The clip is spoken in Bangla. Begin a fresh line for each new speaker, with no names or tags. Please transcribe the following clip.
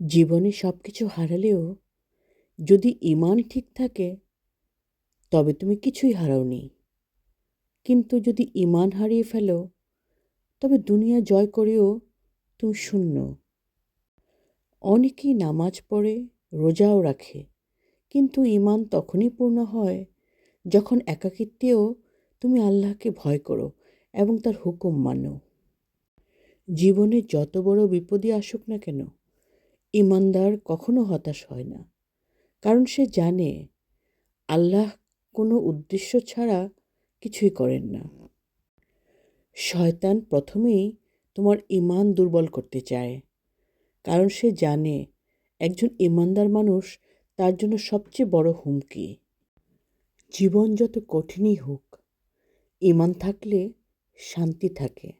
জীবনে সব কিছু হারালেও যদি ঈমান ঠিক থাকে তবে তুমি কিছুই হারাওনি। কিন্তু যদি ঈমান হারিয়ে ফেলো তবে দুনিয়া জয় করেও তুমি শূন্য। অনেকেই নামাজ পড়ে, রোজাও রাখে, কিন্তু ঈমান তখনই পূর্ণ হয় যখন একাকিত্বেও তুমি আল্লাহকে ভয় করো এবং তার হুকুম মানো। জীবনে যত বড় বিপদই আসুক না কেন, ঈমানদার কখনো হতাশ হয় না, কারণ সে জানে আল্লাহ কোনো উদ্দেশ্য ছাড়া কিছুই করেন না। শয়তান প্রথমেই তোমার ঈমান দুর্বল করতে চায়, কারণ সে জানে একজন ঈমানদার মানুষ তার জন্য সবচেয়ে বড় হুমকি। জীবন যত কঠিনই হোক, ঈমান থাকলে শান্তি থাকে।